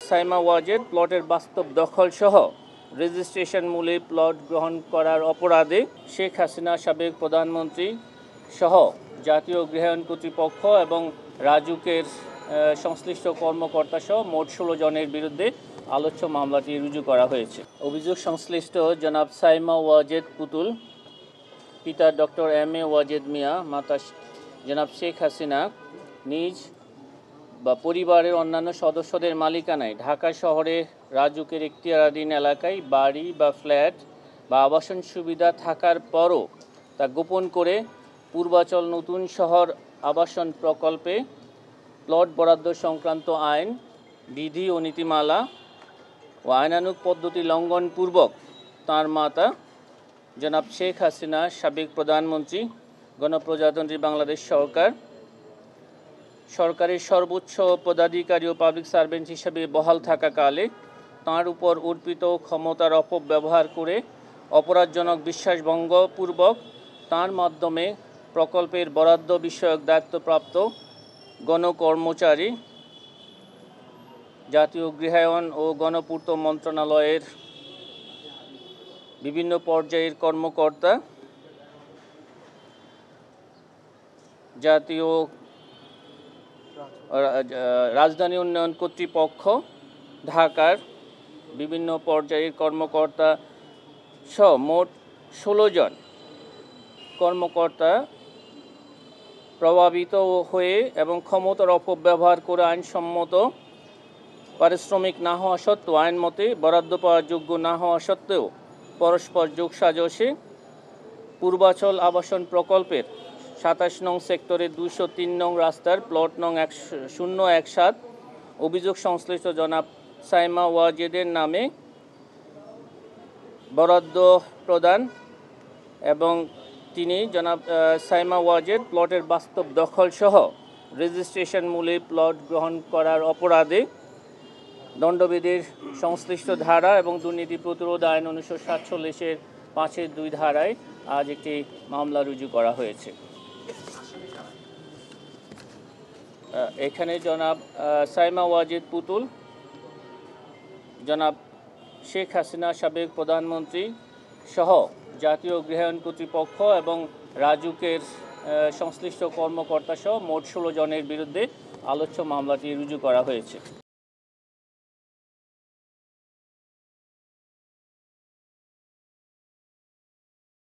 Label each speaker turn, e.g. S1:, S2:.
S1: সাইমা ওয়াজেদ প্লটের বাস্তব দখল সহ রেজিস্ট্রেশন মূলে প্লট গ্রহণ করার অপরাধে শেখ হাসিনা সাবেক প্রধানমন্ত্রী সহ জাতীয় গৃহায়ণ কর্তৃপক্ষ এবং রাজুকের সংশ্লিষ্ট কর্মকর্তা সহ মোট 16 জনের বিরুদ্ধে আলোচ্য মামলাটি রুজু করা হয়েছে। অভিযোগ সংশ্লিষ্ট জনাব সাইমা ওয়াজেদ পুতুল, পিতা ডক্টর এম.এ. ওয়াজেদ মিয়া, মাতা জনাব শেখ হাসিনা নিজ বা পরিবারের অন্যান্য সদস্যদের মালিকানায় ঢাকা শহরে রাজুকের এখতিয়ারাধীন এলাকায় বাড়ি বা ফ্ল্যাট বা আবাসন সুবিধা থাকার পরও তা গোপন করে পূর্বাচল নতুন শহর আবাসন প্রকল্পে প্লট বরাদ্দ সংক্রান্ত আইন, বিধি ও নীতিমালা ও আইনানুগ পদ্ধতি লঙ্ঘনপূর্বক তাঁর মাতা জনাব শেখ হাসিনা সাবেক প্রধানমন্ত্রী, গণপ্রজাতন্ত্রী বাংলাদেশ সরকার সরকারের সর্বোচ্চ পদাধিকারী ও পাবলিক সার্ভেন্ট হিসেবে বহাল থাকাকালে তাঁর উপর অর্পিত ক্ষমতার অপব্যবহার করে অপরাধজনক বিশ্বাসভঙ্গপূর্বক তাঁর মাধ্যমে প্রকল্পের বরাদ্দ বিষয়ক দায়িত্বপ্রাপ্ত গণকর্মচারী, জাতীয় গৃহায়ণ ও গণপূর্ত মন্ত্রণালয়ের বিভিন্ন পর্যায়ের কর্মকর্তা, জাতীয় রাজধানী উন্নয়ন কর্তৃপক্ষ ঢাকার বিভিন্ন পর্যায়ের কর্মকর্তা সহ মোট 16 জন কর্মকর্তা প্রভাবিত হয়ে এবং ক্ষমতার অপব্যবহার করে আইনসম্মত পারিশ্রমিক না হওয়া সত্ত্বেও আইন মতে বরাদ্দ পাওয়ার যোগ্য না হওয়া সত্ত্বেও পরস্পর যোগসাজশে পূর্বাচল আবাসন প্রকল্পের 27 নং সেক্টরের 203 নং রাস্তার প্লট নং 017 অভিযোগ সংশ্লিষ্ট জনাব সাইমা ওয়াজেদের নামে বরাদ্দ প্রদান এবং তিনি জনাব সাইমা ওয়াজেদ প্লটের বাস্তব দখল সহ রেজিস্ট্রেশন মূলে প্লট গ্রহণ করার অপরাধে দণ্ডবিধির সংশ্লিষ্ট ধারা এবং দুর্নীতি প্রতিরোধ আইন 1947-এর 5-2 ধারায় আজ একটি মামলা রুজু করা হয়েছে। এখানে জনাব সাইমা ওয়াজেদ পুতুল, জনাব শেখ হাসিনা সাবেক প্রধানমন্ত্রী সহ জাতীয় গৃহায়ণ কর্তৃপক্ষ এবং রাজুকের সংশ্লিষ্ট কর্মকর্তা সহ মোট 16 জনের বিরুদ্ধে আলোচ্য মামলাটি রুজু করা হয়েছে।